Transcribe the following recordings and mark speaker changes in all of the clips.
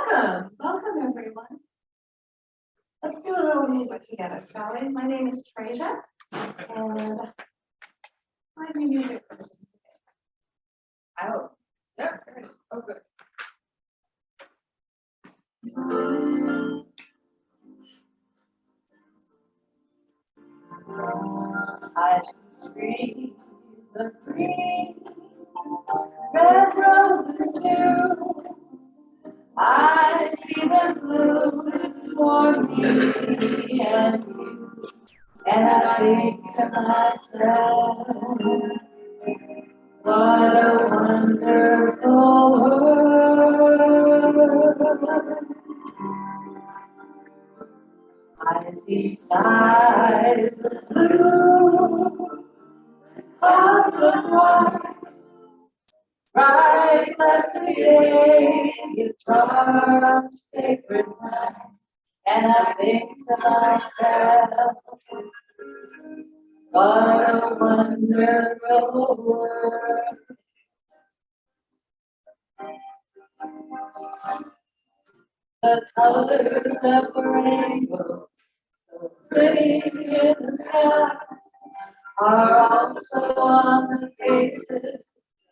Speaker 1: Welcome, welcome everyone. Let's do a little music together, shall we? My name is Trasia, and I'm your music person today. I hope. Yep, there it is. Oh, good. I see trees of green, red roses too. I see them bloom for me and you, and I think to myself, what a wonderful world. I see skies of blue, clouds of white, bright blessed day, guitar, sacred night, and I think to myself, what a wonderful world. The colors of the rainbow, so pretty in the sky, are also on the faces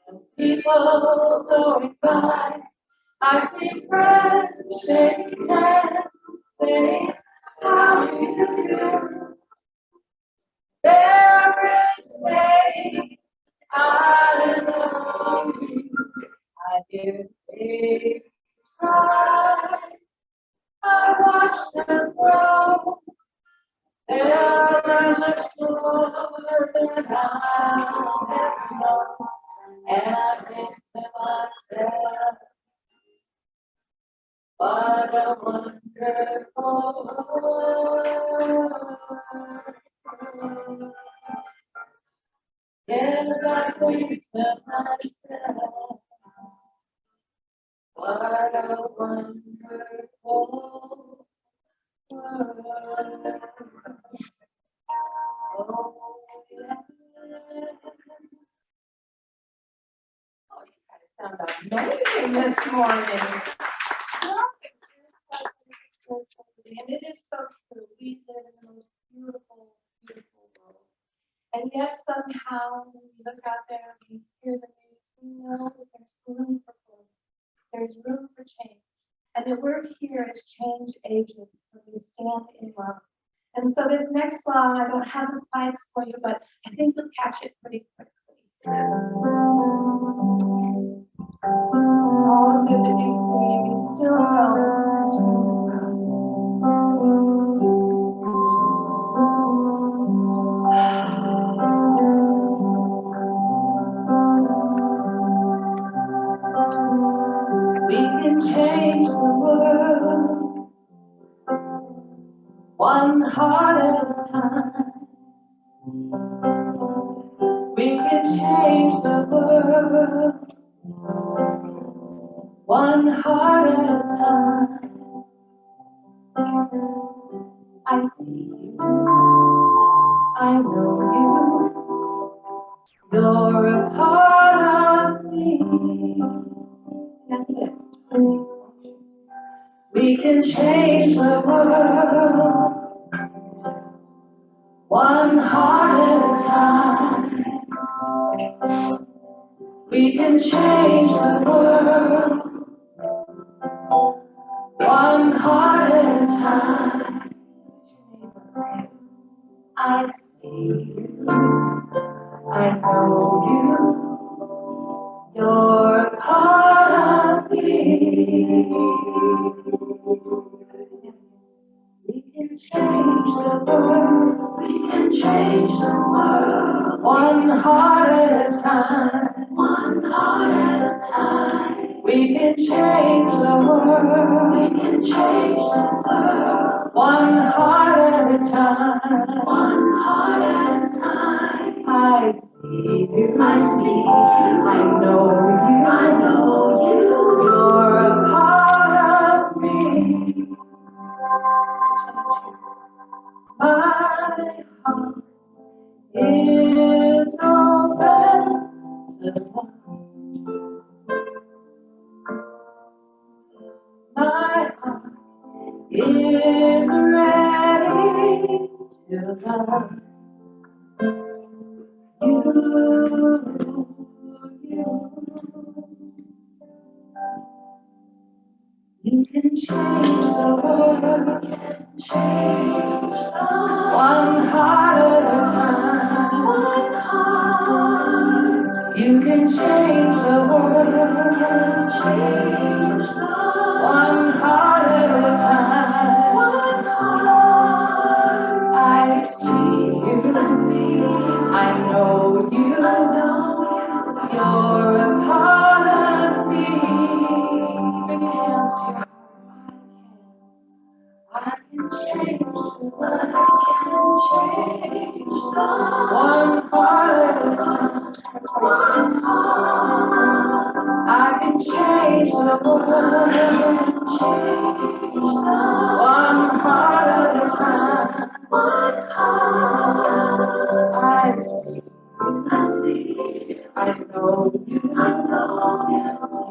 Speaker 1: of people going by. I see friends shaking hands, saying, how do you do? Parents say, I love you. I hear babies cry. I watch them grow. They're much more than I have known. And I think to myself, what a wonderful world. Yes, I think to myself, what a wonderful world. Oh, yeah. Oh, you guys sound amazing this morning. And it is so true. We live in the most beautiful, beautiful world. And yet somehow when we look out there and we hear the news, we know that there's room for growth. There's room for change. And that we're here as change agents when we stand in love. And so this next song, I don't have the slides for you, but I think you'll catch it pretty quickly. All of you that you see, you still know there's room for growth. We can change the world one heart at a time. We can change the world one heart at a time. I see you, I know you, you're a part of me. That's it. We can change the world one heart at a time. We can change the world one heart at a time. I see you, I know you, you're a part of me. We can change the world, we can change the world one heart at a time, one heart at a time. We can change the world, we can change the world one heart at a time, one heart at a time. I see you, I see you, I know you, I know you, you're a part of me. My heart is open to love. My still love you. You can change the world, change the world. One heart at a time. One heart. You can change the world, change the world. One heart at a time. One heart. I see you, I know you, you're a part of me. Bring your hands to your I can change the world, I can change the world. One heart at a time. One heart. I can change the world, change the world. One heart at a time. One heart. I see, I know you,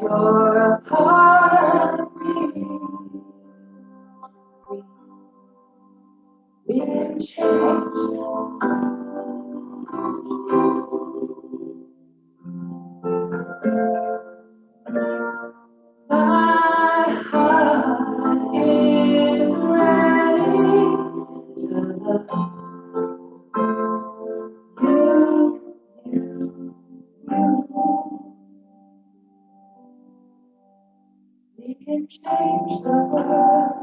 Speaker 1: you're a part of me. We can change. My heart is ready to love you. We can change the world,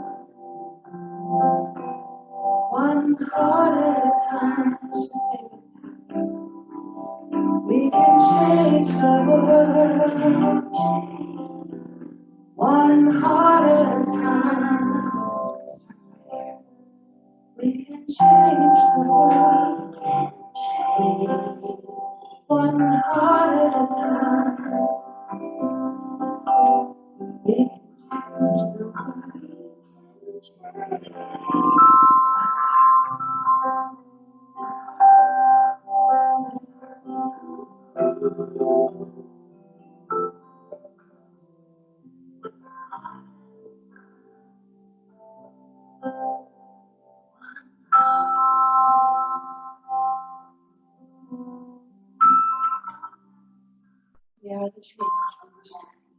Speaker 1: one heart at a time. Let's just stay with that. We can change the world, one heart at a time. We can change the world, one heart at a time. We can change the world. We are the change we wish to see.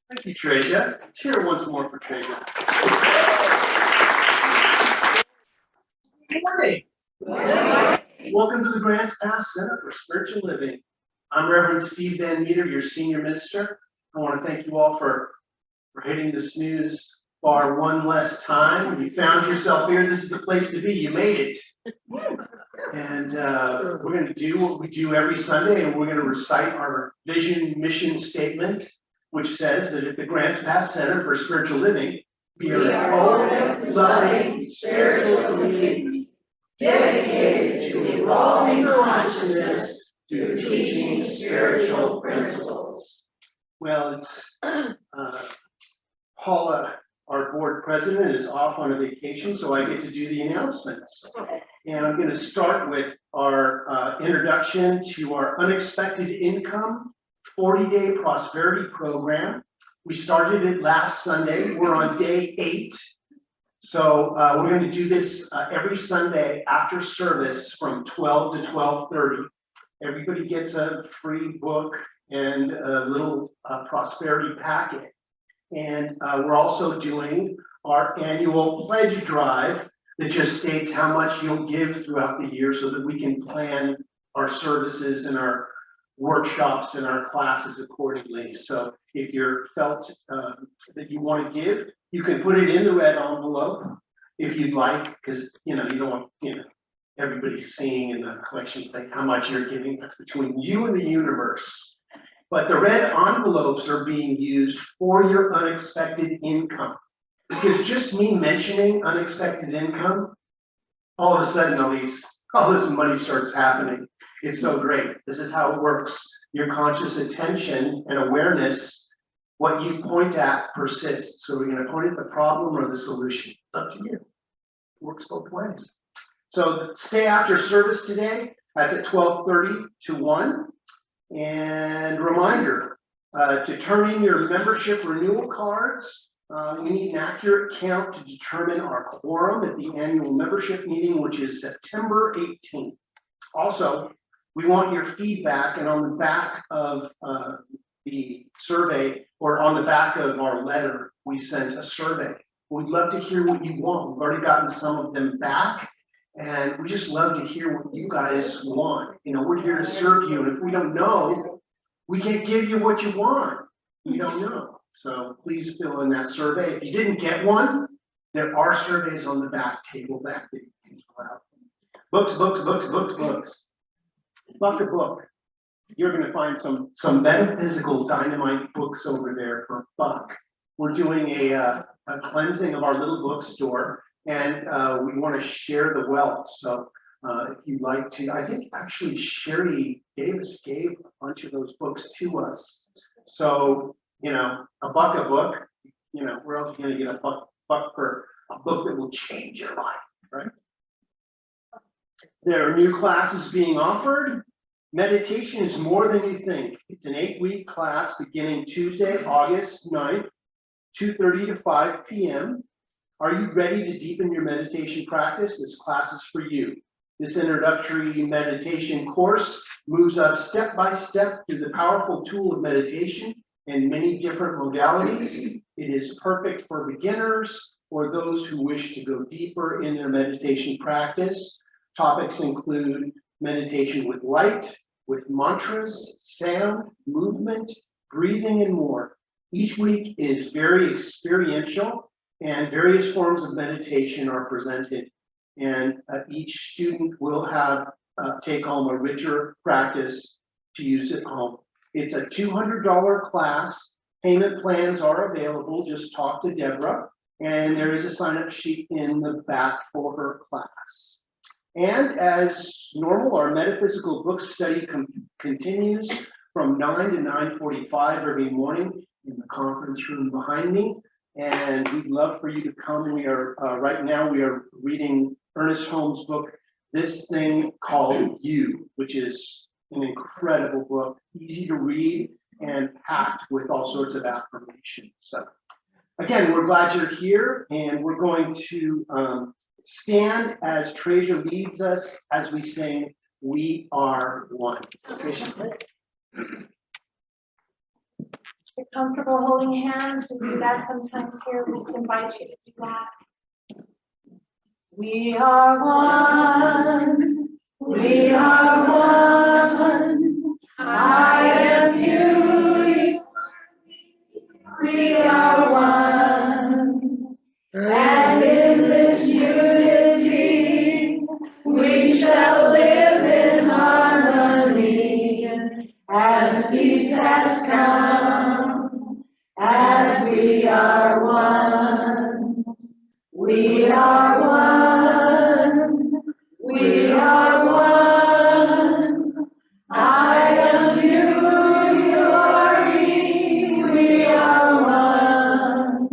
Speaker 2: Thank you, Treja. Cheer once more for Treja. Good morning. Welcome to the Grants Pass Center for Spiritual Living. I'm Reverend Steve Van Meter, your senior minister. I want to thank you all for hitting the snooze bar one less time. You found yourself here. This is the place to be. You made it. And we're going to do what we do every Sunday, and we're going to recite our vision mission statement, which says that at the Grants Pass Center for Spiritual Living, we are open, loving, spiritual community dedicated to evolving consciousness through teaching spiritual principles. Well, it's Paula, our board president, is off on a vacation, so I get to do the announcements. And I'm going to start with our introduction to our Unexpected Income 40-day prosperity program. We started it last Sunday. We're on day 8. So we're going to do this every Sunday after service from 12 to 12:30. Everybody gets a free book and a little prosperity packet. And we're also doing our annual pledge drive that just states how much you'll give throughout the year so that we can plan our services and our workshops and our classes accordingly. So if you're felt that you want to give, you can put it in the red envelope if you'd like, because you don't want everybody's seeing in the collection thing how much you're giving. That's between you and the universe. But the red envelopes are being used for your unexpected income. Because just me mentioning unexpected income, all of a sudden all this money starts happening. It's so great. This is how it works. Your conscious attention and awareness, what you point at persists. So we're going to point at the problem or the solution. It's up to you. It works both ways. So stay after service today. That's at 12:30 to 1. And reminder, To turn in your membership renewal cards, we need an accurate count to determine our quorum at the annual membership meeting, which is September 18th. Also, we want your feedback, and on the back of the survey, or on the back of our letter, we sent a survey. We'd love to hear what you want. We've already gotten some of them back, and we just love to hear what you guys want. You know, we're here to serve you, and if we don't know, we can't give you what you want. We don't know. So please fill in that survey. If you didn't get one, there are surveys on the back table back that you can fill out. Books, books, books, books, books. Buck a book. You're going to find some metaphysical dynamite books over there for a buck. We're doing a cleansing of our little bookstore, and we want to share the wealth. So if you'd like to, I think actually Sherry Davis gave a bunch of those books to us. So, you know, a buck a book, you know, we're also going to get a buck for a book that will change your life, right? There are new classes being offered. Meditation is more than you think. It's an 8-week class beginning Tuesday, August 9th, 2:30 to 5 p.m. Are you ready to deepen your meditation practice? This class is for you. This introductory meditation course moves us step by step through the powerful tool of meditation in many different modalities. It is perfect for beginners or those who wish to go deeper in their meditation practice. Topics include meditation with light, with mantras, sound, movement, breathing, and more. Each week is very experiential, and various forms of meditation are presented. And each student will have take home a richer practice to use at home. It's a $200 class. Payment plans are available. Just talk to Deborah, and there is a sign-up sheet in the back for her class. And as normal, our metaphysical book study continues from 9 to 9:45 every morning in the conference room behind me. And we'd love for you to come. We are right now we are reading Ernest Holmes' book, This Thing Called You, which is an incredible book, easy to read and packed with all sorts of affirmations. So again, we're glad you're here, and we're going to stand as Treasure leads us as we sing, We Are One.
Speaker 3: You're comfortable holding hands, we do that sometimes here, we just invite you to do that. We are one, we are one, I am you, we are one, and in this unity, we shall live in harmony, as peace has come, as we are one. We are one, we are one, I am you, you are me, we are one,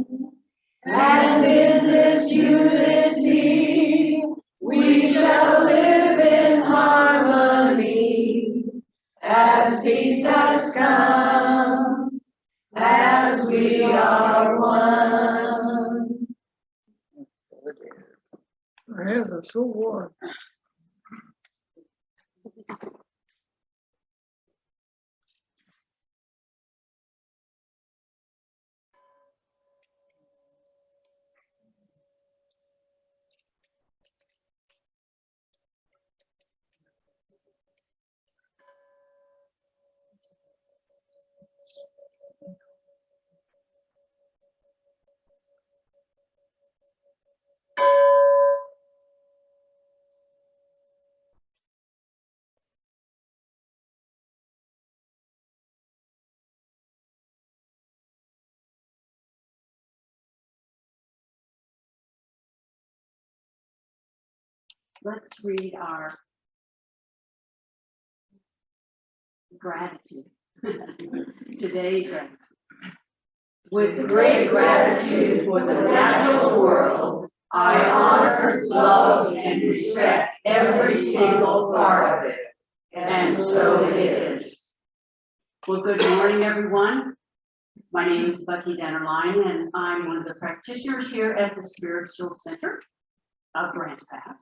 Speaker 3: and in this unity, we shall live in harmony, as peace has come, as we are one.
Speaker 4: My hands are so warm.
Speaker 5: Let's read our gratitude. Today's gratitude. With great gratitude for the natural world, I honor, love, and respect every single part of it. And so it is. Well, good morning, everyone. My name is Bucky Dennerline, and I'm one of the practitioners here at the Spiritual Center of Grants Pass.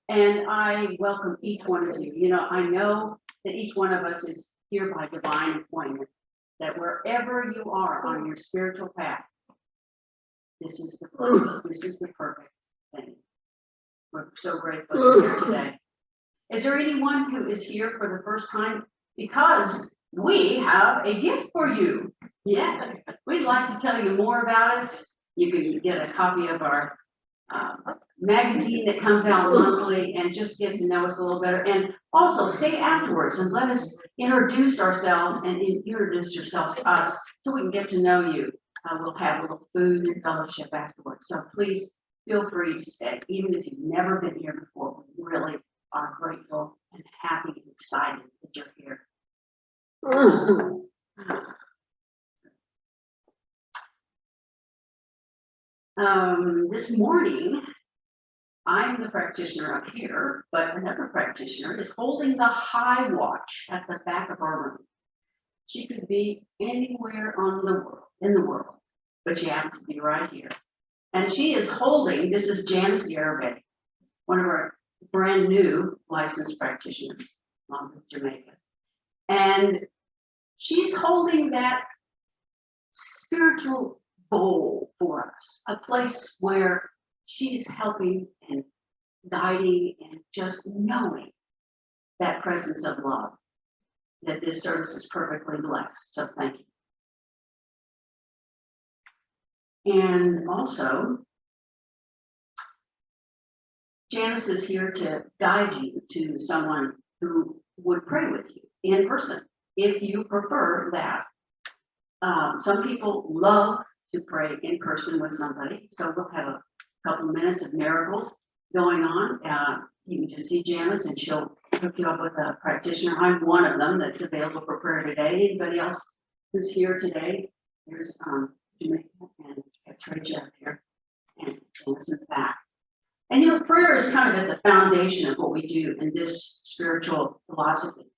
Speaker 5: And I welcome each one of you. You know, I know that each one of us is here by divine appointment, that wherever you are on your spiritual path, this is the place, this is the perfect thing. We're so grateful you're here today. Is there anyone who is here for the first time? Because we have a gift for you. Yes, we'd like to tell you more about us. You can get a copy of our magazine that comes out monthly and just get to know us a little better. And also stay afterwards and let us introduce ourselves and introduce yourself to us so we can get to know you. We'll have a little food and fellowship afterwards. So please feel free to stay, even if you've never been here before. We really are grateful and happy and excited that you're here. This morning, I'm the practitioner up here, but another practitioner is holding the high watch at the back of our room. She could be anywhere in the world, but she happens to be right here. And she is holding, this is Janice Garibay, one of our brand new licensed practitioners from Jamaica. And she's holding that spiritual bowl for us, a place where she's helping and guiding and just knowing that presence of love, that this service is perfectly blessed. So thank you. And also, Janice is here to guide you to someone who would pray with you in person, if you prefer that. Some people love to pray in person with somebody, so we'll have a couple of minutes of miracles going on. You can just see Janice and she'll hook you up with a practitioner. I'm one of them that's available for prayer today. Anybody else who's here today? There's Jamaica and Patricia up here and Janice in the back. And you know, prayer is kind of at the foundation of what we do in this spiritual philosophy.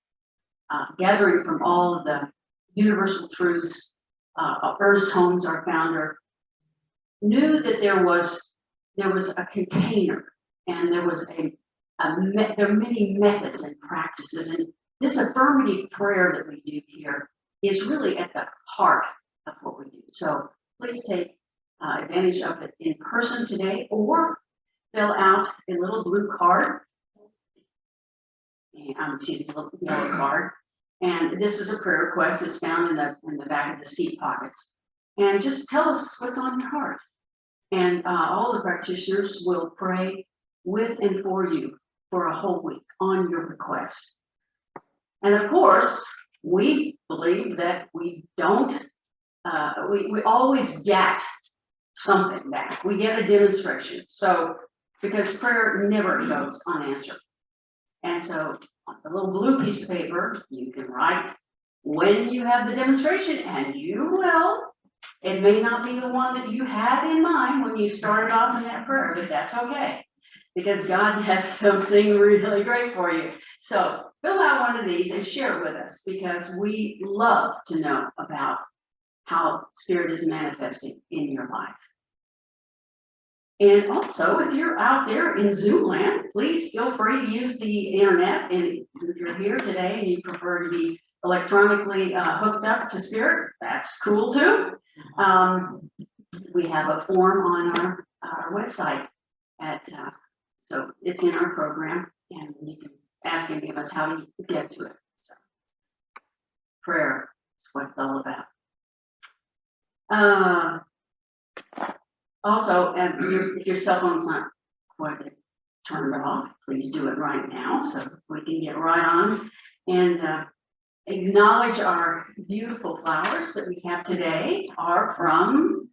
Speaker 5: Gathering from all of the universal truths. Ernest Holmes, our founder, knew that there was a container, and there was there are many methods and practices, and this affirmative prayer that we do here is really at the heart of what we do. So please take advantage of it in person today, or fill out a little blue card, and a little yellow card. And this is a prayer request. It's found in the back of the seat pockets. And just tell us what's on your heart. And all the practitioners will pray with and for you for a whole week on your request. And of course, we believe that we don't, we always get something back. We get a demonstration. So, because prayer never goes unanswered. And so, on the little blue piece of paper, you can write when you have the demonstration, and you will. It may not be the one that you had in mind when you started off in that prayer, but that's okay, because God has something really great for you. So fill out one of these and share it with us, because we love to know about how Spirit is manifesting in your life. And also, if you're out there in Zoom land, please feel free to use the internet. And if you're here today and you prefer to be electronically hooked up to Spirit, that's cool too. We have a form on our website so it's in our program, and you can ask any of us how to get to it. So, prayer is what it's all about. Also, if your cell phone's not quite turned off, please do it right now so we can get right on and acknowledge our beautiful flowers that we have today are from,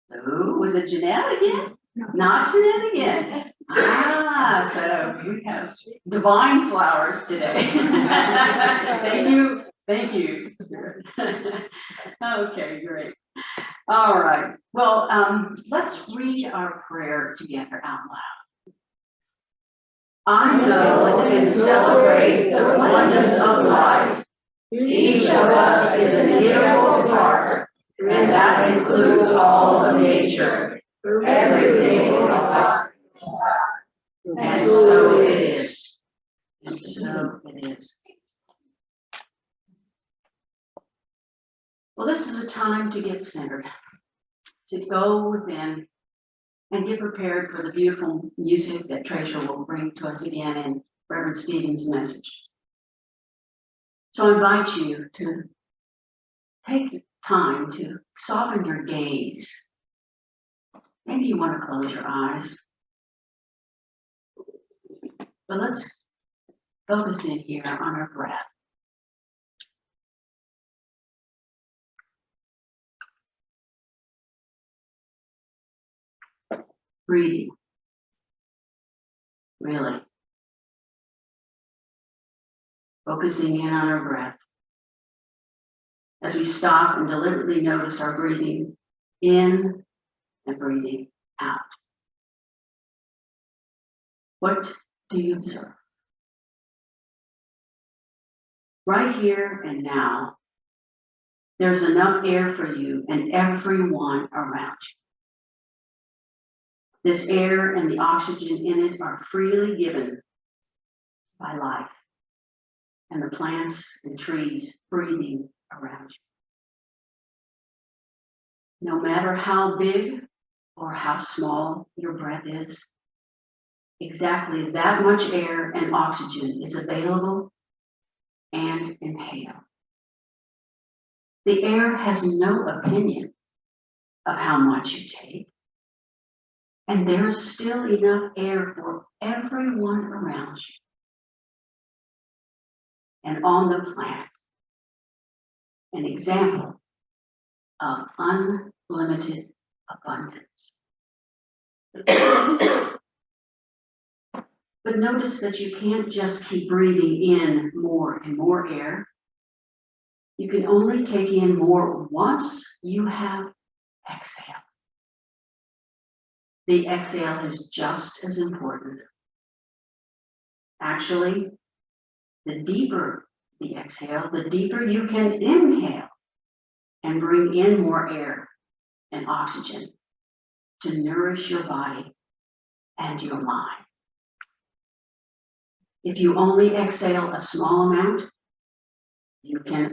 Speaker 5: was it Jeanette again? No. Not Jeanette again. So we have divine flowers today. Thank you. Thank you. Okay, great. All right. Well, let's read our prayer together out loud. I know and celebrate the oneness of life
Speaker 3: Each of us is an integral part, and that includes all of nature. Everything is alive. And so it is.
Speaker 5: And so it is. Well, this is a time to get centered, to go within and get prepared for the beautiful music that Treasure will bring to us again in Reverend Stephen's message. So I invite you to take time to soften your gaze. Maybe you want to close your eyes. But let's focus in here on our breath. Breathing. Really. Focusing in on our breath. As we stop and deliberately notice our breathing in and breathing out. What do you observe? Right here and now, there's enough air for you and everyone around you. This air and the oxygen in it are freely given by life and the plants and trees breathing around you. No matter how big or how small your breath is, exactly that much air and oxygen is available and inhale. The air has no opinion of how much you take, and there is still enough air for everyone around you and on the planet. An example of unlimited abundance. But notice that you can't just keep breathing in more and more air. You can only take in more once you have exhaled. The exhale is just as important. Actually, the deeper the exhale, the deeper you can inhale and bring in more air and oxygen to nourish your body and your mind. If you only exhale a small amount, you can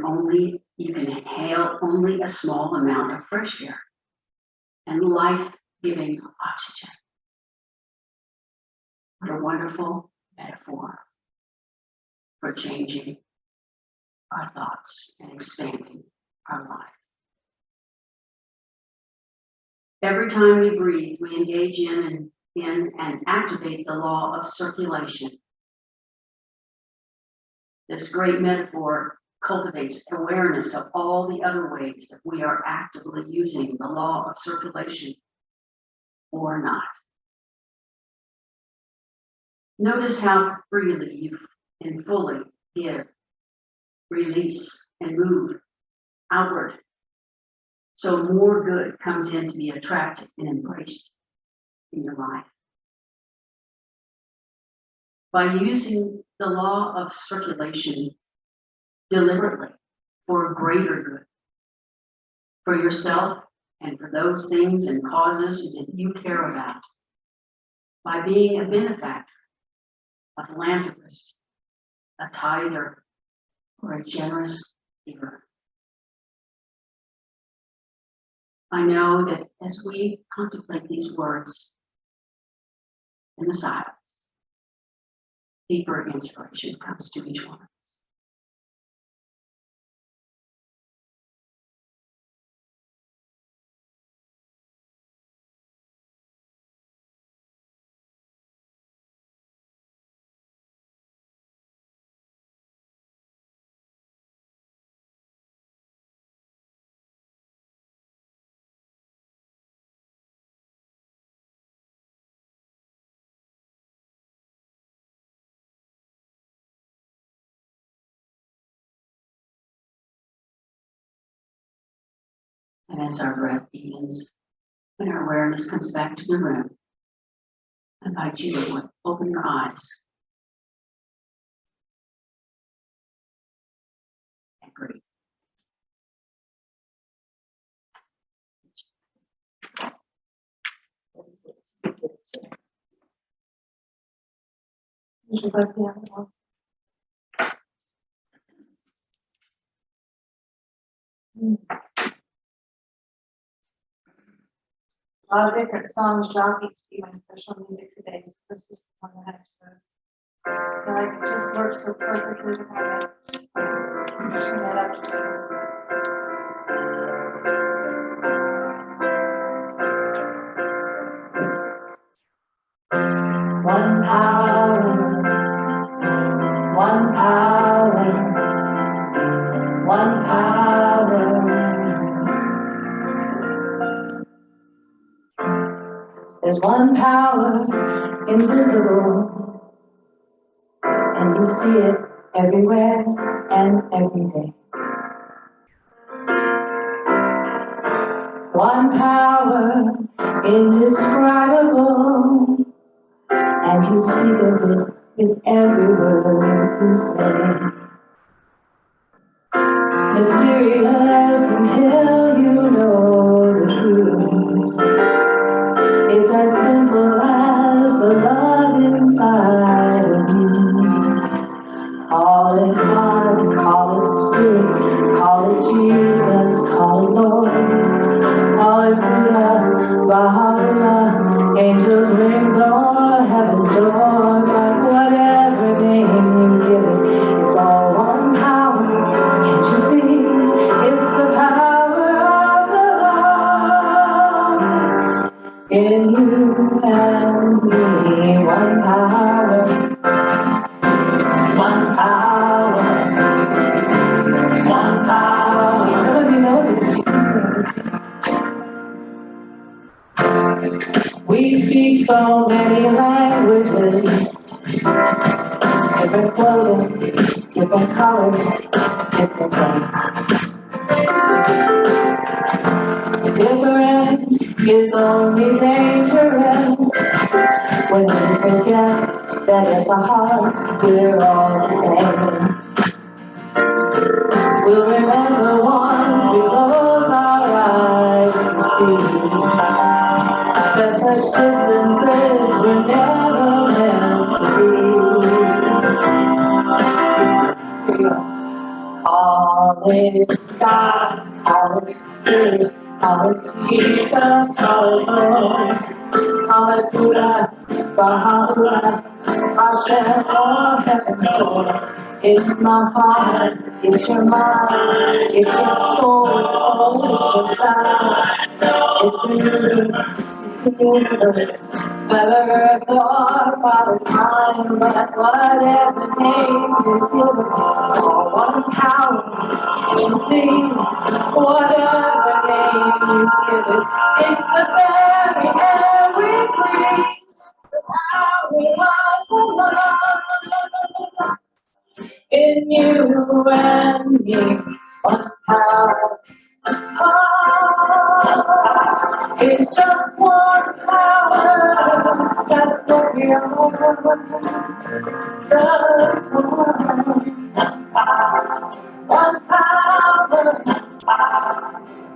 Speaker 5: inhale only a small amount of fresh air and life-giving oxygen. What a wonderful metaphor for changing our thoughts and expanding our lives. Every time we breathe, we engage in and activate the law of circulation. This great metaphor cultivates awareness of all the other ways that we are actively using the law of circulation or not. Notice how freely you and fully give, release, and move outward, so more good comes in to be attracted and embraced in your life. By using the law of circulation deliberately for a greater good, for yourself and for those things and causes that you care about, by being a benefactor, a philanthropist, a tither, or a generous giver. I know that as we contemplate these words in the silence, deeper inspiration comes to each one. And as our breath deepens and our awareness comes back to the room, I invite you to open your eyes and Great.
Speaker 1: A lot of different songs jockeyed to be my special music today, so this is the one that I chose. I feel like it just works so perfectly with my message. Turn that up just a little. One power, one power, one power. There's one power invisible, and you see it everywhere and every day. One power indescribable, and you speak of it with every word you say. Mysterious until you know the truth. It's as simple as the love inside of you. Call it God, call it Spirit, call it Jesus, call it Lord, call it Buddha, Baha'u'llah, angels, rings, or heaven's door. But whatever name you give it, it's all one power. Can't you see? It's the power of the love in you and me. One power, it's one power, one power. Some of you know this, you can sing. We speak so many languages, different clothing, different colors, different things. Different is only dangerous when we forget that at the heart we're all the same. We'll remember once we close our eyes to see that such distances were never meant to be. Call it God, call it Spirit, call it Jesus, call it Lord, call it Buddha, Baha'u'llah, Hashem, or heaven's door. It's my heart, it's your mind, it's your soul, oh, it's your sound, it's the music, it's the universe, whether earth or Father time, but whatever name you give it, it's all one power. You see, whatever name you give it, it's the very air we breathe, the power of the love in you and me. One power, it's just one power, that's what we are. Just one power,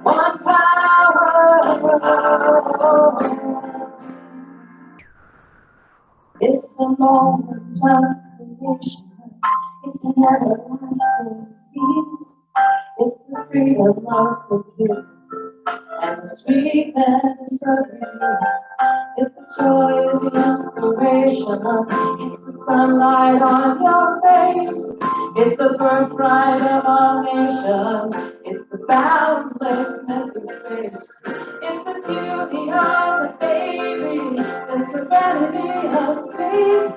Speaker 1: one power. It's the moment of creation. It's an everlasting peace. It's the freedom of forgiveness and the sweetness of release. It's the joy of the inspiration. It's the sunlight on your face. It's the birthright of our nation. It's the boundlessness of space. It's the beauty of the baby, the serenity of sleep.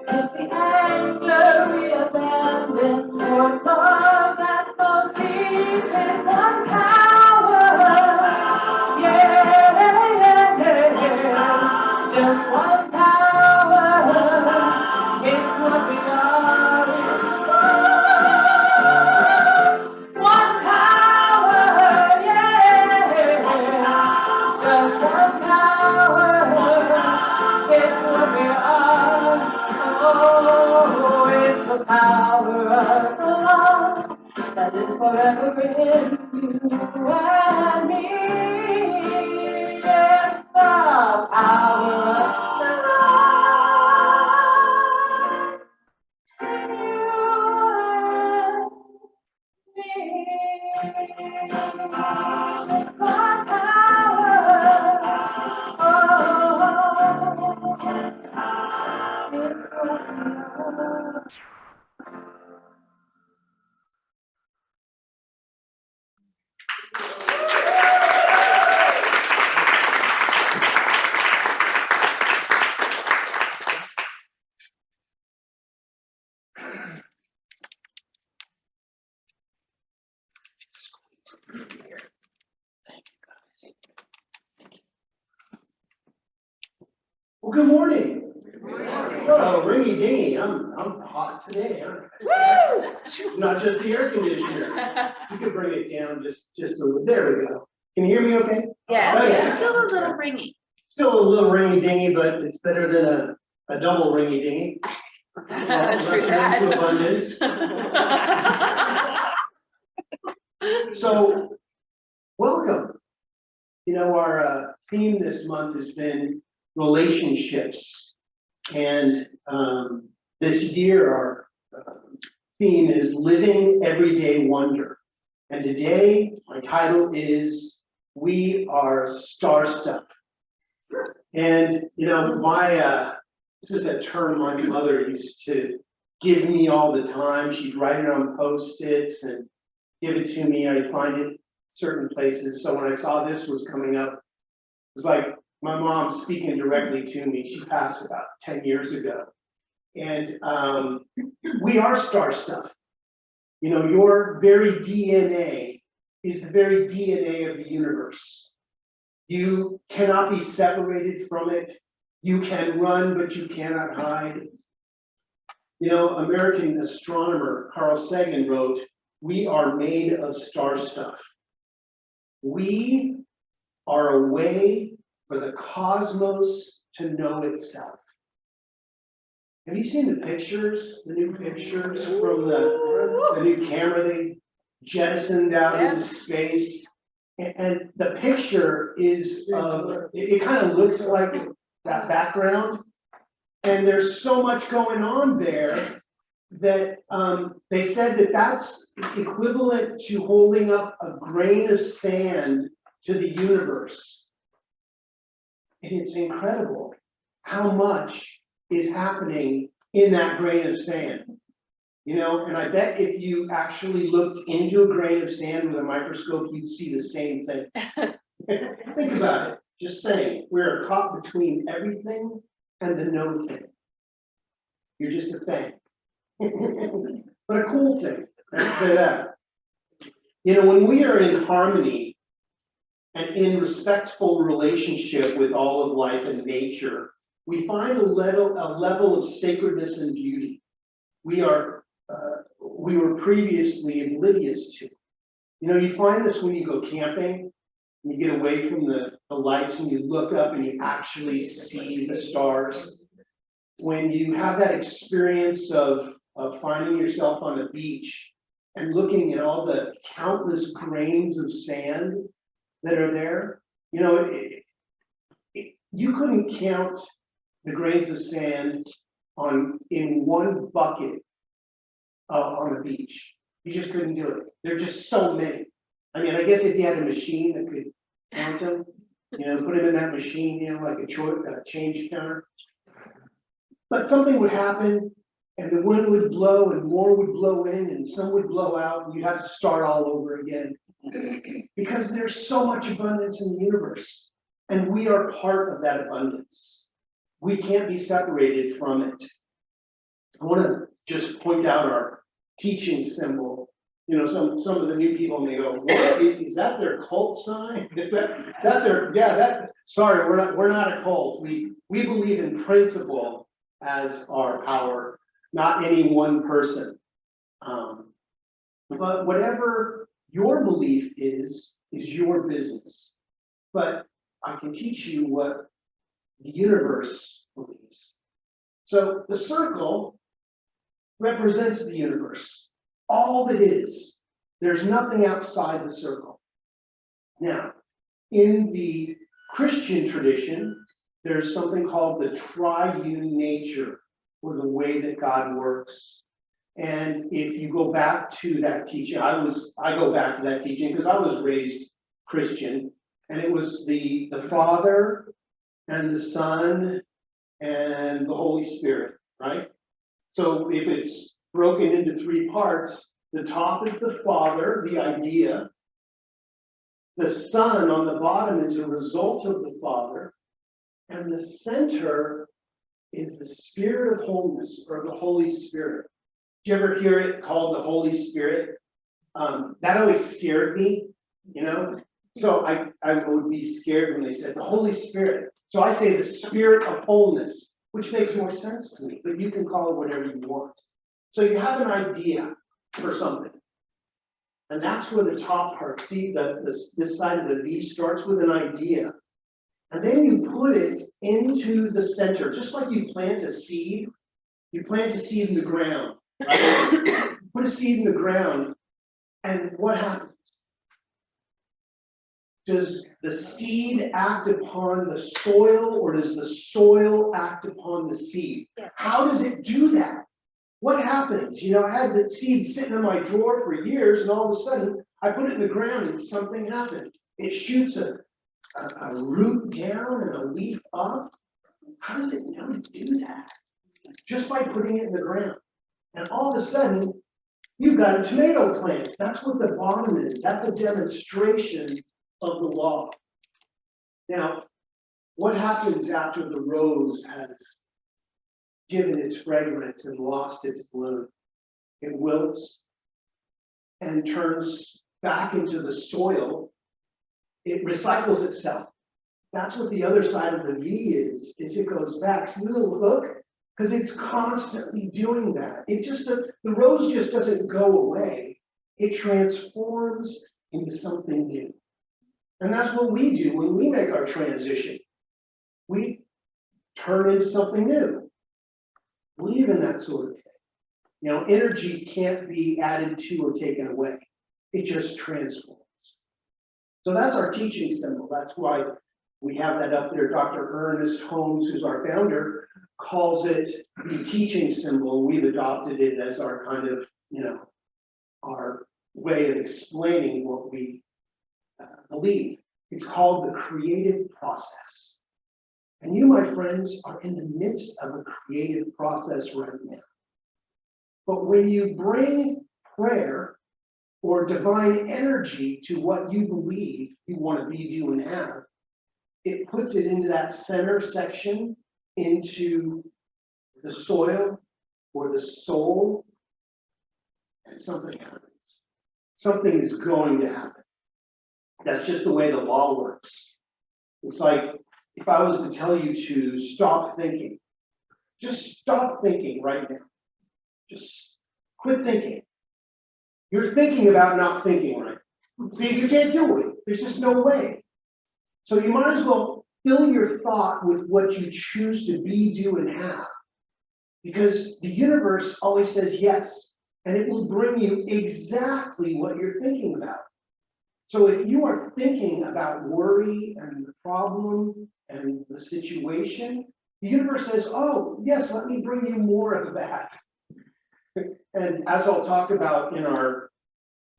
Speaker 1: It's the anger we abandon towards love that's most deep. There's one power, yeah, just one power. It's what we are. One power, yeah, just one power. It's what we are. Oh, it's the power of the love that is forever in you and me. It's the power of the light in you and me. It's the power. Oh, it's the power.
Speaker 2: Well, good morning. Oh, ringy dingy, I'm hot today, aren't I? It's not just the air conditioner. You could bring it down just a little, there we go. Can you hear me okay?
Speaker 3: Yeah,
Speaker 2: Okay.
Speaker 3: still a little ringy.
Speaker 2: Still a little ringy dingy, but it's better than a double ringy dingy.
Speaker 3: True that.
Speaker 2: Abundance. So, welcome. You know, our theme this month has been relationships. And this year, our theme is Living Everyday Wonder. And today, my title is We Are Star Stuff. And, you know, this is a term my mother used to give me all the time. She'd write it on Post-its and give it to me. I'd find it certain places. So when I saw this was coming up, it was like my mom speaking directly to me. She passed about 10 years ago. And we are star stuff. You know, your very DNA is the very DNA of the universe. You cannot be separated from it. You can run, but you cannot hide. You know, American astronomer Carl Sagan wrote, "We are made of star stuff." We are a way for the cosmos to know itself. Have you seen the pictures, the new pictures from the new camera they jettisoned out into space? And the picture is it kind of looks like that background. And there's so much going on there that they said that that's equivalent to holding up a grain of sand to the universe. And it's incredible how much is happening in that grain of sand. You know, and I bet if you actually looked into a grain of sand with a microscope, you'd see the same thing. Think about it, just saying, we're caught between everything and the no thing. You're just a thing. But a cool thing, let's say that. You know, when we are in harmony and in respectful relationship with all of life and nature, we find a level of sacredness and beauty we were previously oblivious to. You know, you find this when you go camping, and you get away from the lights and you look up and you actually see the stars. When you have that experience of finding yourself on a beach and looking at all the countless grains of sand that are there, you know, you couldn't count the grains of sand in one bucket on the beach. You just couldn't do it. There are just so many. I mean, I guess if you had a machine that could count them, you know, put them in that machine, you know, like a change counter. But something would happen and the wind would blow and more would blow in and some would blow out and you'd have to start all over again. Because there's so much abundance in the universe and we are part of that abundance. We can't be separated from it. I want to just point out our teaching symbol. You know, some of the new people may go, what is that their cult sign? Is that their, yeah, that, sorry, we're not a cult. We believe in principle as our power, not any one person. But whatever your belief is your business. But I can teach you what the universe believes. So the circle represents the universe, all that is. There's nothing outside the circle. Now, in the Christian tradition, there's something called the triune nature, or the way that God works. And if you go back to that teaching, I go back to that teaching because I was raised Christian, and it was the Father and the Son and the Holy Spirit, right? So if it's broken into three parts, the top is the Father, the idea. The Son on the bottom is a result of the Father, and the center is the Spirit of wholeness, or the Holy Spirit. Do you ever hear it called the Holy Spirit? That always scared me, you know? So I would be scared when they said the Holy Spirit. So I say the Spirit of wholeness, which makes more sense to me, but you can call it whatever you want. So you have an idea for something. And that's where the top part, see, this side of the V starts with an idea. And then you put it into the center, just like you plant a seed. You plant a seed in the ground, right? Put a seed in the ground, and what happens? Does the seed act upon the soil, or does the soil act upon the seed? How does it do that? What happens? You know, I had the seed sitting in my drawer for years, and all of a sudden, I put it in the ground and something happened. It shoots a root down and a leaf up. How does it know to do that? Just by putting it in the ground. And all of a sudden, you've got a tomato plant. That's what the bottom is. That's a demonstration of the law. Now, what happens after the rose has given its fragrance and lost its bloom? It wilts and turns back into the soil. It recycles itself. That's what the other side of the V is it goes back. See the little hook? Because it's constantly doing that. The rose just doesn't go away. It transforms into something new. And that's what we do when we make our transition. We turn into something new. Believe in that sort of thing. You know, energy can't be added to or taken away. It just transforms. So that's our teaching symbol. That's why we have that up there. Dr. Ernest Holmes, who's our founder, calls it the teaching symbol. We've adopted it as our kind of, you know, our way of explaining what we believe. It's called the creative process. And you, my friends, are in the midst of a creative process right now. But when you bring prayer or divine energy to what you believe you want to be, do, and have, it puts it into that center section, into the soil or the soul, and something happens. Something is going to happen. That's just the way the law works. It's like if I was to tell you to stop thinking, just stop thinking right now. Just quit thinking. You're thinking about not thinking right. See, you can't do it. There's just no way. So you might as well fill your thought with what you choose to be, do, and have. Because the universe always says yes, and it will bring you exactly what you're thinking about. So if you are thinking about worry and the problem and the situation, the universe says, oh, yes, let me bring you more of that. And as I'll talk about in our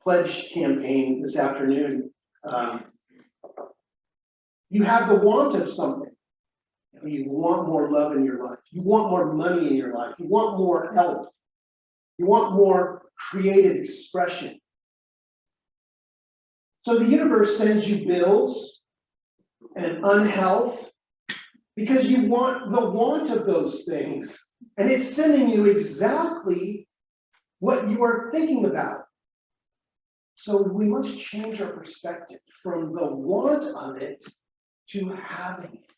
Speaker 2: pledge campaign this afternoon, you have the want of something. You want more love in your life. You want more money in your life. You want more health. You want more creative expression. So the universe sends you bills and unhealth because you want the want of those things. And it's sending you exactly what you are thinking about. So we must change our perspective from the want of it to having it.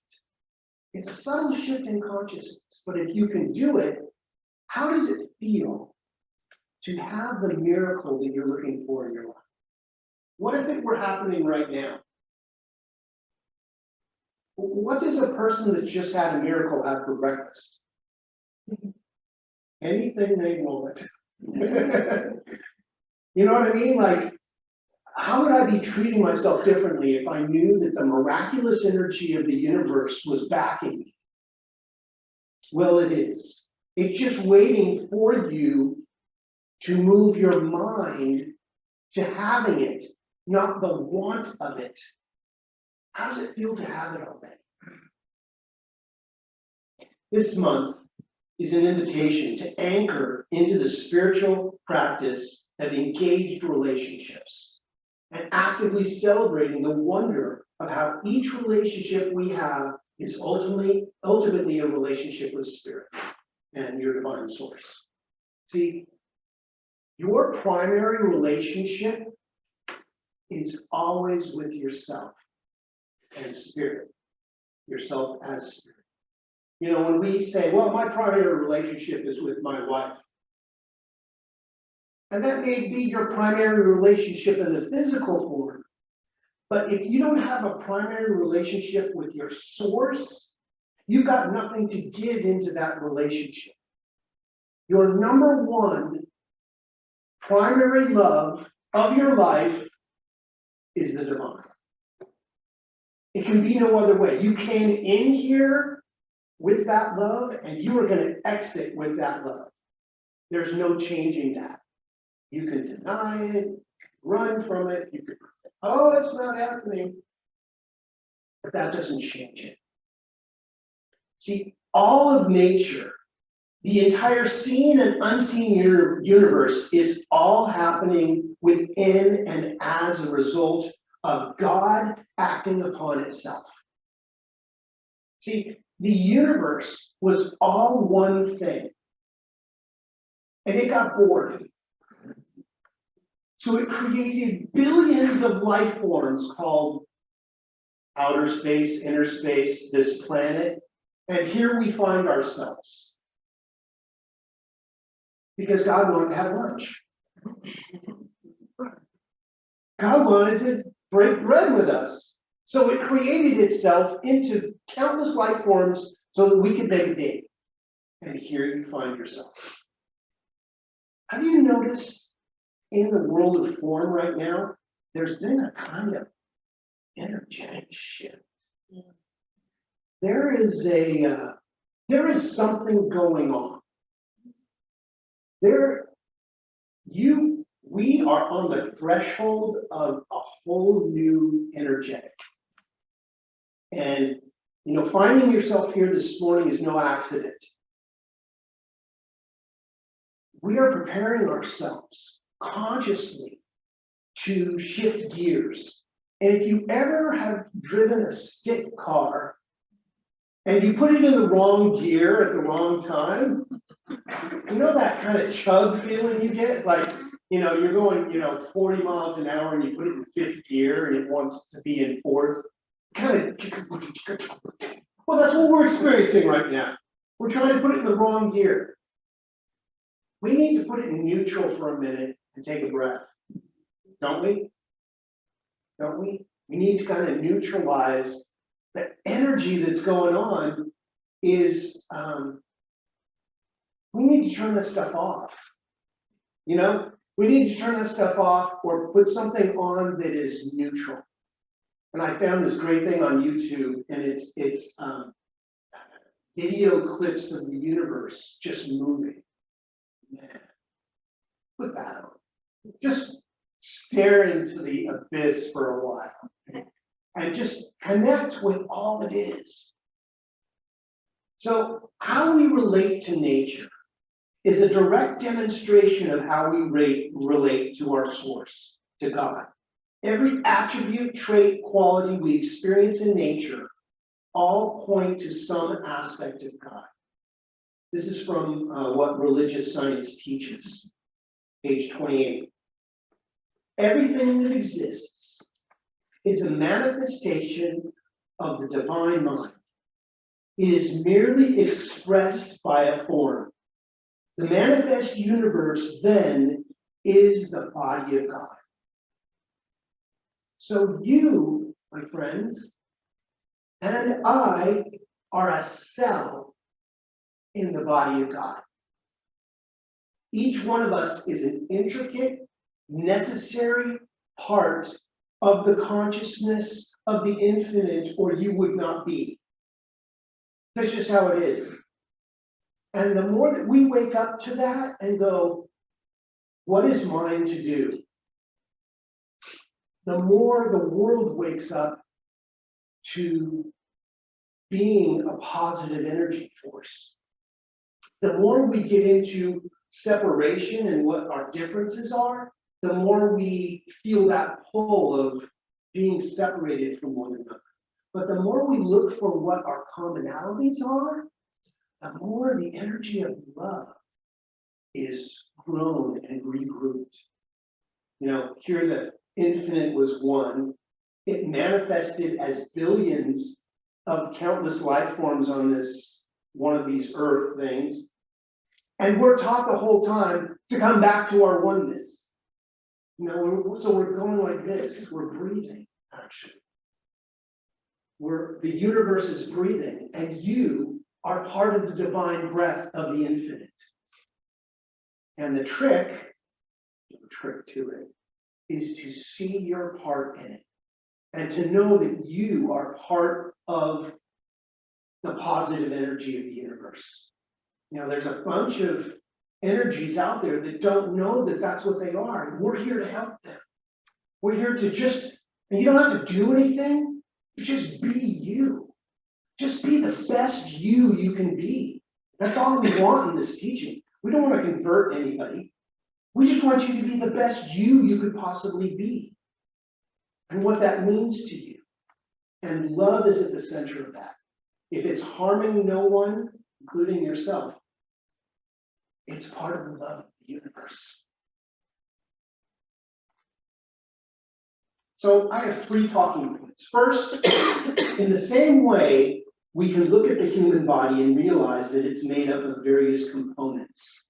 Speaker 2: It's a subtle shift in consciousness, but if you can do it, how does it feel to have the miracle that you're looking for in your life? What if it were happening right now? What does a person that's just had a miracle have for breakfast? Anything they want. You know what I mean? Like, how would I be treating myself differently if I knew that the miraculous energy of the universe was backing me? Well, it is. It's just waiting for you to move your mind to having it, not the want of it. How does it feel to have it already? This month is an invitation to anchor into the spiritual practice of engaged relationships and actively celebrating the wonder of how each relationship we have is ultimately a relationship with Spirit and your divine source. See, your primary relationship is always with yourself and Spirit, yourself as Spirit. You know, when we say, well, my primary relationship is with my wife, and that may be your primary relationship in the physical form, but if you don't have a primary relationship with your source, you've got nothing to give into that relationship. Your number one primary love of your life is the divine. It can be no other way. You came in here with that love, and you are going to exit with that love. There's no changing that. You can deny it, run from it, you can, oh, it's not happening. But that doesn't change it. See, all of nature, the entire seen and unseen universe is all happening within and as a result of God acting upon itself. See, the universe was all one thing, and it got bored. So it created billions of life forms called outer space, inner space, this planet, and here we find ourselves. Because God wanted to have lunch. God wanted to break bread with us. So it created itself into countless life forms so that we could make a date. And here you find yourself. Have you noticed in the world of form right now, there's been a kind of energetic shift? There is something going on. We are on the threshold of a whole new energetic. And, you know, finding yourself here this morning is no accident. We are preparing ourselves consciously to shift gears. And if you ever have driven a stick car and you put it in the wrong gear at the wrong time, you know that kind of chug feeling you get? Like, you know, you're going, 40 miles an hour and you put it in fifth gear and it wants to be in fourth. Well, that's what we're experiencing right now. We're trying to put it in the wrong gear. We need to put it in neutral for a minute and take a breath. Don't we? Don't we? We need to kind of neutralize the energy that's going on is, we need to turn that stuff off. You know, we need to turn that stuff off or put something on that is neutral. And I found this great thing on YouTube, and it's video clips of the universe just moving. Man, put that on. Just stare into the abyss for a while and just connect with all it is. So how we relate to nature is a direct demonstration of how we relate to our source, to God. Every attribute, trait, quality we experience in nature all point to some aspect of God. This is from what religious science teaches, page 28. Everything that exists is a manifestation of the divine mind. It is merely expressed by a form. The manifest universe then is the body of God. So you, my friends, and I are a cell in the body of God. Each one of us is an intricate, necessary part of the consciousness of the infinite, or you would not be. That's just how it is. And the more that we wake up to that and go, what is mine to do? The more the world wakes up to being a positive energy force. The more we get into separation and what our differences are, the more we feel that pull of being separated from one another. But the more we look for what our commonalities are, the more the energy of love is grown and regrouped. You know, here the infinite was one. It manifested as billions of countless life forms on this, one of these earth things. And we're taught the whole time to come back to our oneness. You know, so we're going like this, we're breathing, actually. The universe is breathing, and you are part of the divine breath of the infinite. And the trick to it, is to see your part in it, and to know that you are part of the positive energy of the universe. You know, there's a bunch of energies out there that don't know that that's what they are, and we're here to help them. We're here to just, and you don't have to do anything, just be you. Just be the best you can be. That's all we want in this teaching. We don't want to convert anybody. We just want you to be the best you could possibly be, and what that means to you. And love is at the center of that. If it's harming no one, including yourself, it's part of the love of the universe. So I have 3 talking points. First, in the same way, we can look at the human body and realize that it's made up of various components.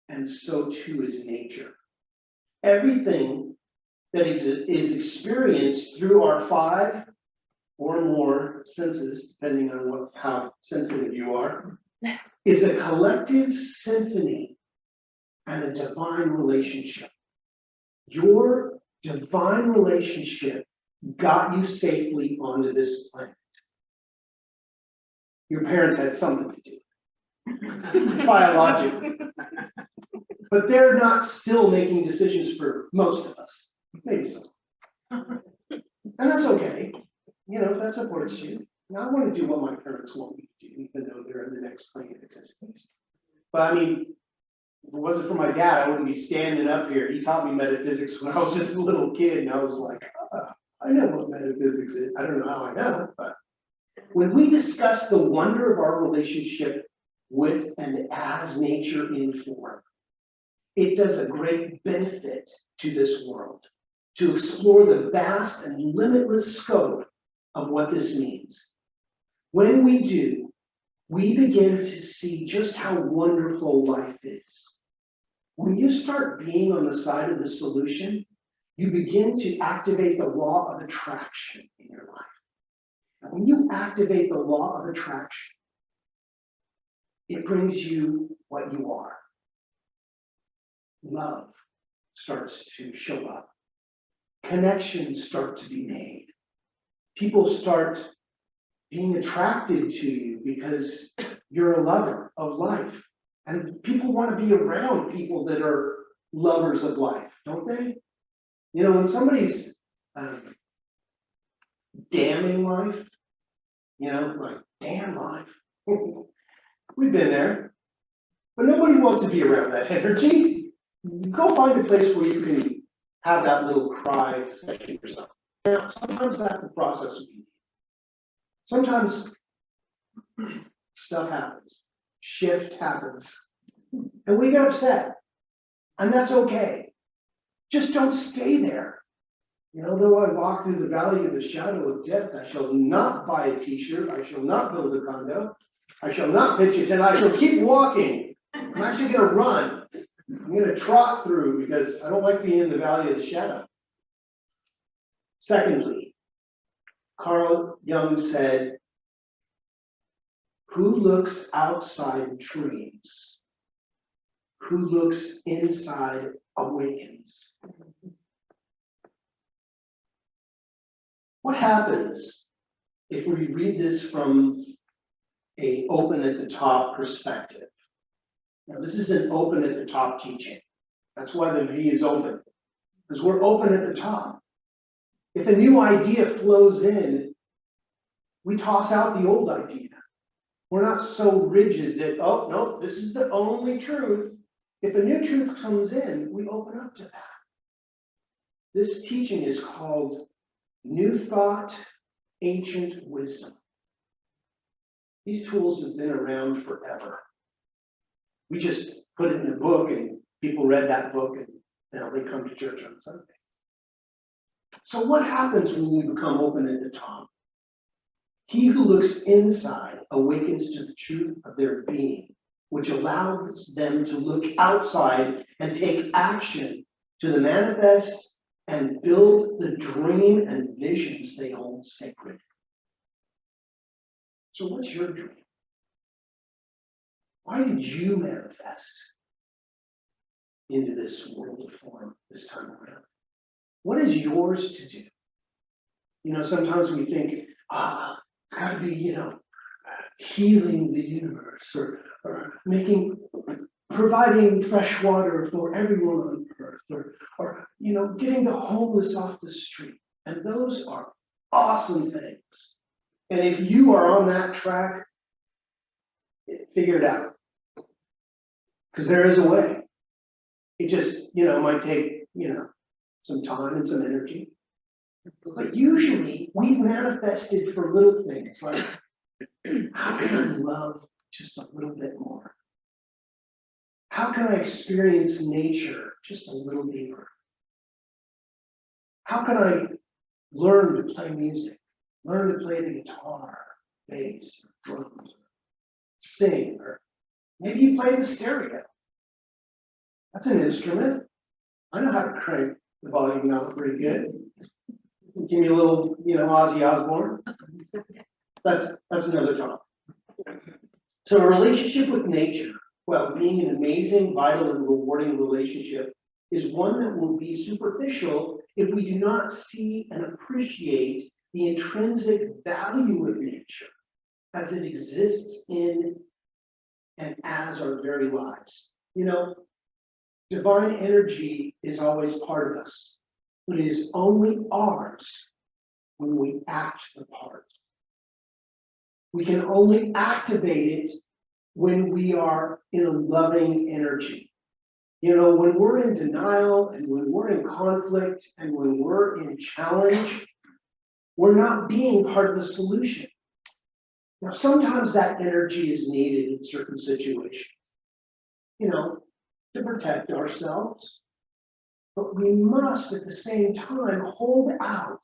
Speaker 2: And so too is nature. Everything that is experienced through our 5 or more senses, depending on how sensitive you are, is a collective symphony and a divine relationship. Your divine relationship got you safely onto this planet. Your parents had something to do, biologically. But they're not still making decisions for most of us, maybe some. And that's okay, you know, if that supports you. Now, I want to do what my parents want me to do, even though they're in the next plane of existence. But I mean, if it wasn't for my dad, I wouldn't be standing up here. He taught me metaphysics when I was just a little kid, and I was like, I know what metaphysics is. I don't know how I know, but when we discuss the wonder of our relationship with and as nature in form, it does a great benefit to this world to explore the vast and limitless scope of what this means. When we do, we begin to see just how wonderful life is. When you start being on the side of the solution, you begin to activate the law of attraction in your life. And when you activate the law of attraction, it brings you what you are. Love starts to show up. Connections start to be made. People start being attracted to you because you're a lover of life. And people want to be around people that are lovers of life, don't they? You know, when somebody's damning life, you know, like, damn life. We've been there. But nobody wants to be around that energy. Go find a place where you can have that little cry session yourself. Now, sometimes that's the process we need. Sometimes stuff happens, shift happens, and we get upset, and that's okay. Just don't stay there. You know, though I walk through the valley of the shadow of death, I shall not buy a t-shirt, I shall not build a condo, I shall not pitch a tent, I shall keep walking. I'm actually gonna run. I'm gonna trot through because I don't like being in the valley of the shadow. Secondly, Carl Jung said, who looks outside dreams? Who looks inside awakens. What happens if we read this from a open at the top perspective? Now, this is an open at the top teaching. That's why the V is open, because we're open at the top. If a new idea flows in, we toss out the old idea. We're not so rigid that, oh, no, this is the only truth. If a new truth comes in, we open up to that. This teaching is called New Thought, Ancient Wisdom. These tools have been around forever. We just put it in a book and people read that book and now they come to church on Sunday. So what happens when we become open at the top? He who looks inside awakens to the truth of their being, which allows them to look outside and take action to the manifest and build the dream and visions they hold sacred. So what's your dream? Why did you manifest into this world of form this time around? What is yours to do? You know, sometimes we think, it's got to be, healing the universe or providing fresh water for everyone on earth or getting the homeless off the street. And those are awesome things. And if you are on that track, figure it out. Because there is a way. It just, might take, some time and some energy. But usually we've manifested for little things like, how can I love just a little bit more? How can I experience nature just a little deeper? How can I learn to play music, learn to play the guitar, bass, or drums, or sing, or maybe you play the stereo. That's an instrument. I know how to crank the volume out pretty good. Give me a little, Ozzy Osbourne. That's another topic. So a relationship with nature, well, being an amazing, vital, and rewarding relationship is one that will be superficial if we do not see and appreciate the intrinsic value of nature as it exists in and as our very lives. Divine energy is always part of us, but it is only ours when we act the part. We can only activate it when we are in a loving energy. When we're in denial and when we're in conflict and when we're in challenge, we're not being part of the solution. Now, sometimes that energy is needed in certain situations, to protect ourselves. But we must at the same time hold out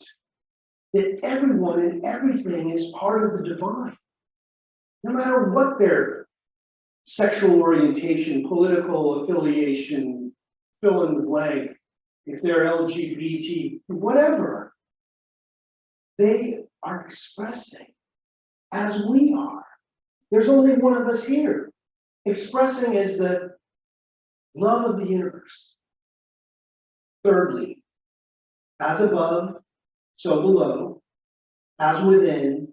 Speaker 2: that everyone and everything is part of the divine. No matter what their sexual orientation, political affiliation, fill in the blank, if they're LGBT, whatever, they are expressing as we are. There's only one of us here. Expressing as the love of the universe. Thirdly, as above, so below, as within,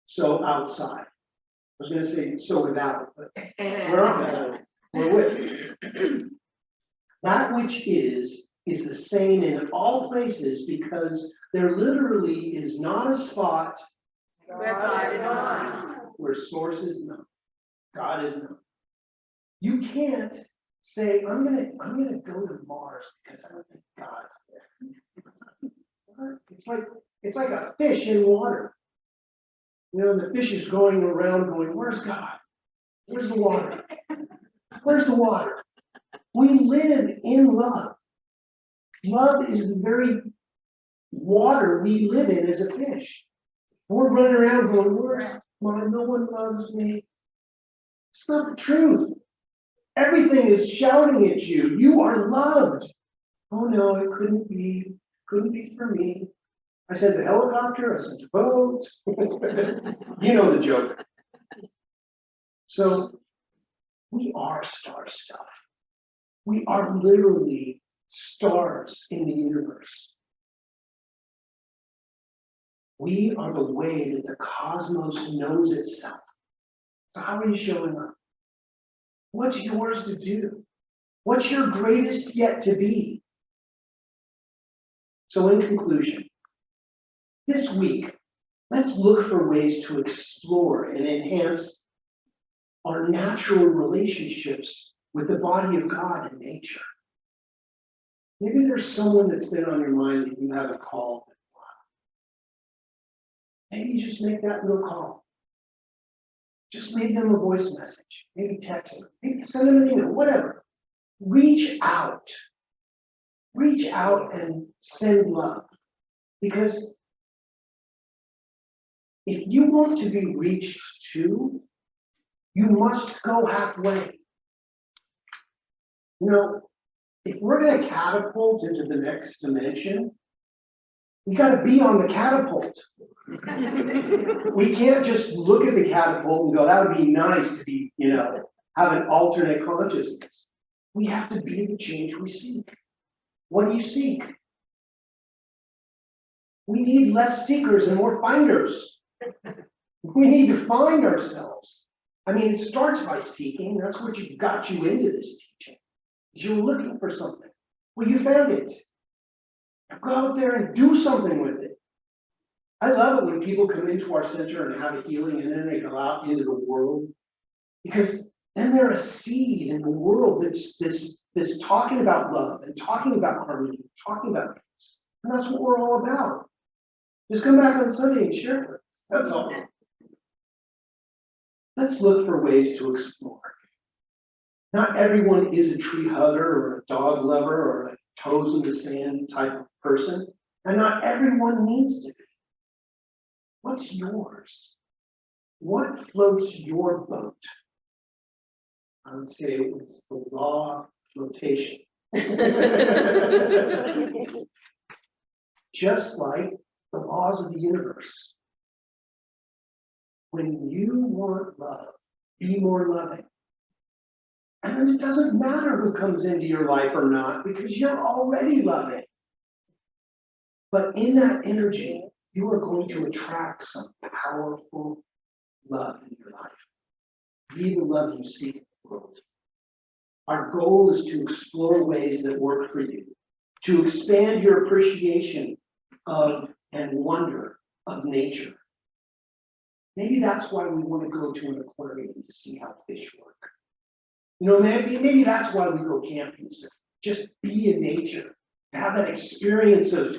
Speaker 2: so outside. I was going to say so without, but we're not. We're with. That which is the same in all places because there literally is not a spot
Speaker 3: Where God is not.
Speaker 2: where source is not. God is not. You can't say, I'm gonna go to Mars because I don't think God's there. It's like a fish in water. The fish is going around going, where's God? Where's the water? Where's the water? We live in love. Love is the very water we live in as a fish. We're running around going, where's no one loves me? It's not the truth. Everything is shouting at you. You are loved. Oh no, it couldn't be for me. I sent a helicopter, I sent a boat. You know the joke. So we are star stuff. We are literally stars in the universe. We are the way that the cosmos knows itself. So how are you showing up? What's yours to do? What's your greatest yet to be? So in conclusion, this week, let's look for ways to explore and enhance our natural relationships with the body of God and nature. Maybe there's someone that's been on your mind that you haven't called in a while. Maybe you just make that little call. Just leave them a voice message, maybe text them, maybe send them an email, whatever. Reach out and send love. Because if you want to be reached to, you must go halfway. You know, if we're going to catapult into the next dimension, we got to be on the catapult. We can't just look at the catapult and go, that would be nice to be, have an alternate consciousness. We have to be the change we seek. What do you seek? We need less seekers and more finders. We need to find ourselves. I mean, it starts by seeking. That's what got you into this teaching. You were looking for something. Well, you found it. Go out there and do something with it. I love it when people come into our center and have a healing and then they go out into the world, because then they're a seed in the world that's talking about love and talking about harmony, talking about peace. And that's what we're all about. Just come back on Sunday and share it. That's all. Let's look for ways to explore. Not everyone is a tree hugger or a dog lover or a toes in the sand type of person, and not everyone needs to be. What's yours? What floats your boat? I would say it was the law of flotation. Just like the laws of the universe. When you want love, be more loving. And then it doesn't matter who comes into your life or not, because you're already loving. But in that energy, you are going to attract some powerful love in your life. Be the love you seek in the world. Our goal is to explore ways that work for you, to expand your appreciation of and wonder of nature. Maybe that's why we want to go to an aquarium to see how fish work. Maybe that's why we go camping, to just be in nature, to have that experience of,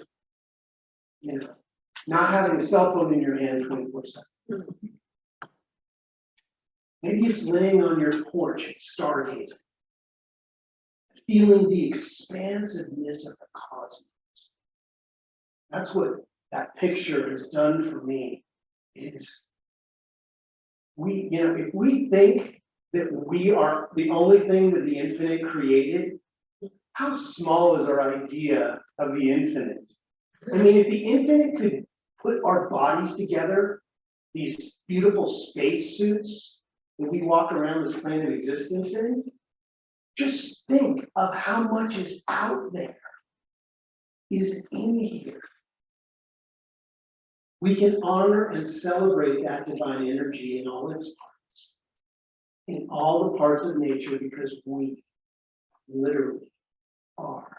Speaker 2: not having a cell phone in your hand 24/7. Maybe it's laying on your porch, stargazing, feeling the expansiveness of the cosmos. That's what that picture has done for me. Is if we think that we are the only thing that the infinite created, how small is our idea of the infinite? I mean, if the infinite could put our bodies together, these beautiful space suits that we walk around this plane of existence in, just think of how much is out there, is in here. We can honor and celebrate that divine energy in all its parts, in all the parts of nature, because we literally are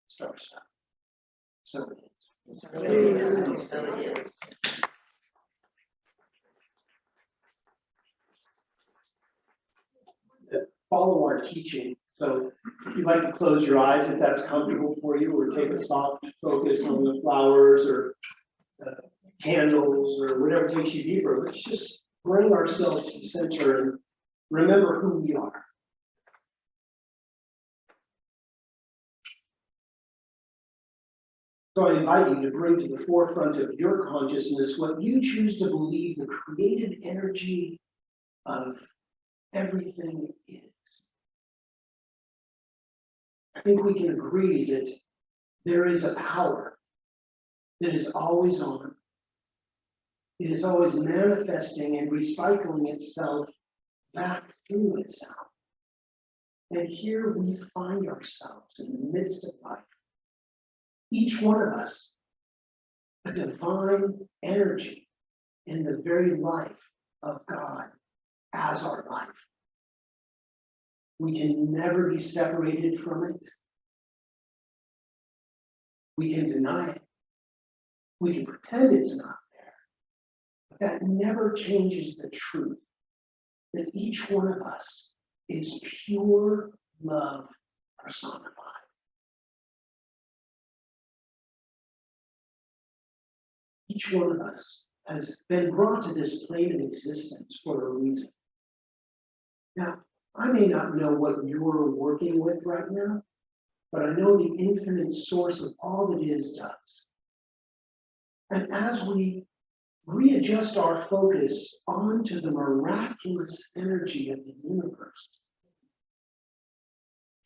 Speaker 2: star stuff. So it is.
Speaker 3: So it is.
Speaker 2: Follow our teaching. So if you'd like to close your eyes, if that's comfortable for you, or take a soft focus on the flowers or candles or whatever takes you deeper, let's just bring ourselves to center and remember who we are. So I invite you to bring to the forefront of your consciousness what you choose to believe the creative energy of everything is. I think we can agree that there is a power that is always on. It is always manifesting and recycling itself back through itself. And here we find ourselves in the midst of life. Each one of us, a divine energy in the very life of God as our life. We can never be separated from it. We can deny it. We can pretend it's not there. But that never changes the truth that each one of us is pure love personified. Each one of us has been brought to this plane of existence for a reason. Now, I may not know what you're working with right now, but I know the infinite source of all that is does. And as we readjust our focus onto the miraculous energy of the universe,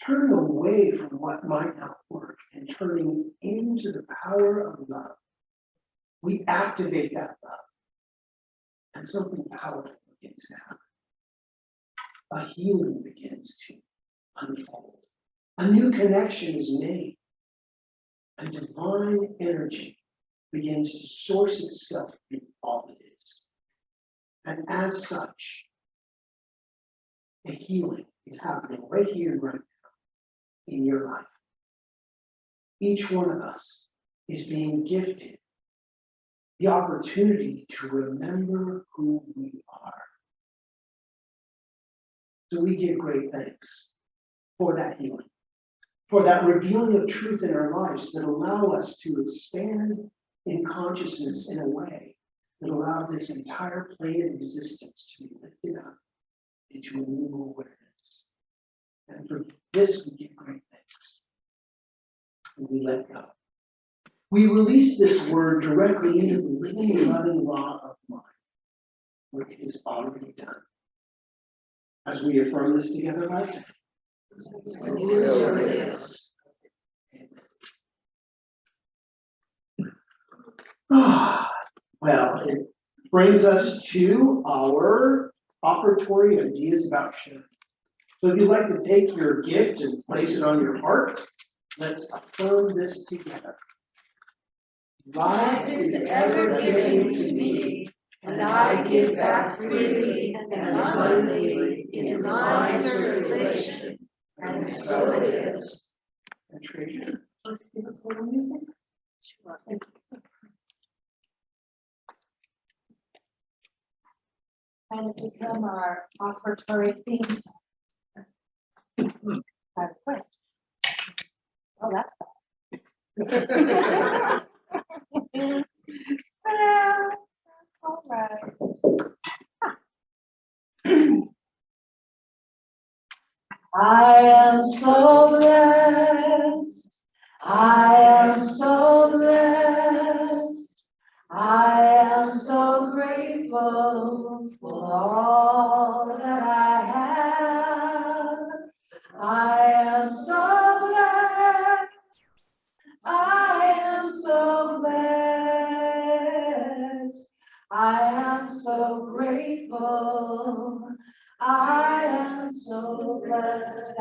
Speaker 2: turning away from what might not work and turning into the power of love, we activate that love, and something powerful begins to happen. A healing begins to unfold. A new connection is made. A divine energy begins to source itself in all it is. And as such, a healing is happening right here and right now in your life. Each one of us is being gifted the opportunity to remember who we are. So we give great thanks for that healing, for that revealing of truth in our lives that allow us to expand in consciousness in a way that allows this entire plane of existence to be lifted up into a new awareness. And for this, we give great thanks. And we let go. We release this word directly into the living, loving law of mind, where it is already done. As we affirm this together by saying,
Speaker 3: It is.
Speaker 2: Well, it brings us to our offertory ideas about sharing. So if you'd like to take your gift and place it on your heart, let's affirm this together.
Speaker 3: Life is ever giving to me, and I give back freely and abundantly in my circulation, and so it is.
Speaker 2: And treasure. Give us a little music.
Speaker 1: And become our offertory theme song. By request. Oh, that's fine. Well, that's all right. I am so blessed. I am so blessed. I am so grateful for all that I have. I am so blessed. I am so blessed. I am so grateful. I am so blessed.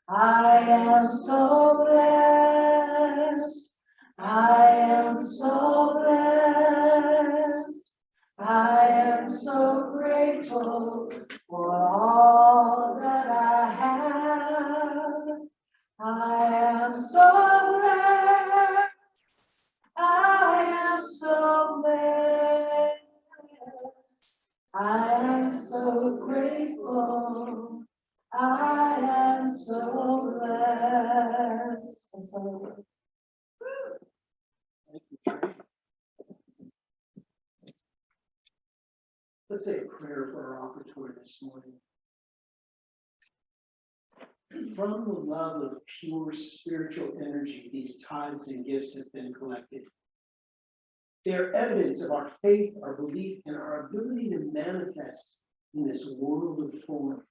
Speaker 1: I am so blessed. I am so blessed. I am so grateful for all that I have. I am so blessed. I am so blessed. I am so grateful. I am so blessed. And so,
Speaker 2: Let's say a prayer for our offertory this morning. From the love of pure spiritual energy, these tithes and gifts have been collected. They are evidence of our faith, our belief, and our ability to manifest in this world of form.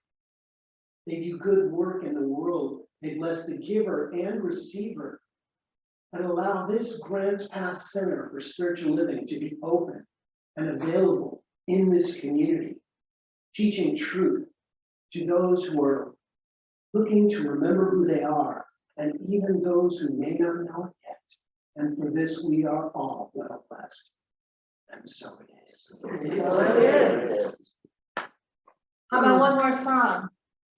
Speaker 2: They do good work in the world. They bless the giver and receiver and allow this Grants Pass Center for Spiritual Living to be open and available in this community, teaching truth to those who are looking to remember who they are, and even those who may not know it yet. And for this, we are all well blessed. And so it is.
Speaker 3: So it is.
Speaker 1: How about one more song?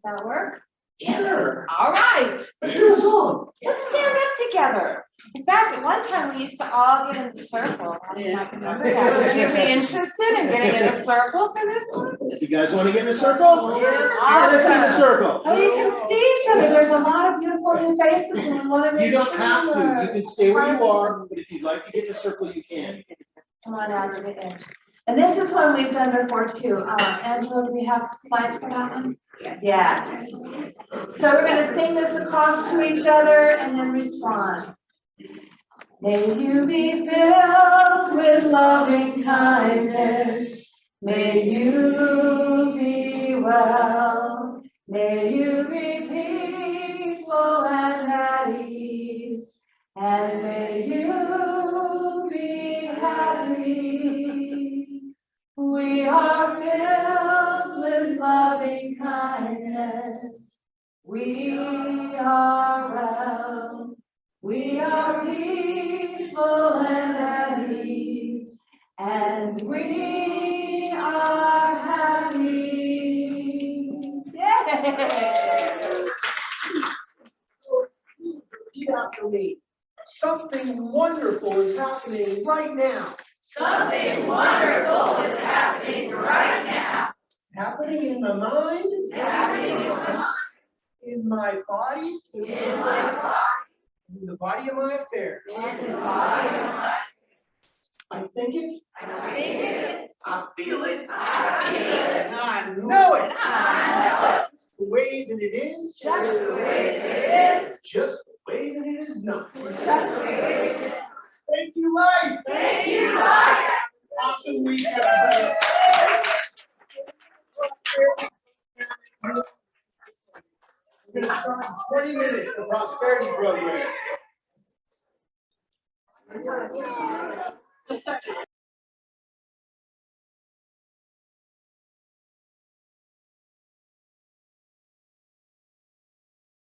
Speaker 1: That work?
Speaker 2: Sure.
Speaker 1: All right,
Speaker 2: Let's do a song.
Speaker 1: let's stand up together. In fact, at one time, we used to all get in a circle. I don't know if you remember that. Would you be interested in getting in a circle for this one?
Speaker 2: If you guys want to get in a circle? Yeah, let's get in a circle.
Speaker 1: Oh, you can see each other. There's a lot of beautiful new faces and we want to make
Speaker 2: You don't
Speaker 1: sure
Speaker 2: have to, you
Speaker 1: we're-
Speaker 2: can stay where you are, but if you'd like to get in a circle, you can.
Speaker 1: Come on out to the end. And this is one we've done before too. Angela, do we have slides for that one? Yes. So we're gonna sing this across to each other and then respond. May you be filled with loving kindness. May you be well. May you be peaceful and at ease. And may you be happy. We are filled with loving kindness. We are well. We are peaceful and at ease. And we are happy. Yay!
Speaker 2: Repeat after me. Something wonderful is happening right now.
Speaker 3: Something wonderful is happening right now.
Speaker 2: It's happening in my mind.
Speaker 3: It's happening in my mind,
Speaker 2: In my body.
Speaker 3: in my body,
Speaker 2: In the body of my affairs.
Speaker 3: in the body of my.
Speaker 2: I think it.
Speaker 3: I think it.
Speaker 2: I feel it.
Speaker 3: I feel it.
Speaker 2: And I know it.
Speaker 3: I know
Speaker 2: It's the way that it is.
Speaker 3: just the way it is.
Speaker 2: Just the way that it is not.
Speaker 3: Just the way it is.
Speaker 2: Thank you, life.
Speaker 3: Thank you, life.
Speaker 2: Awesome week, everybody. We're gonna start in 20 minutes, the prosperity program.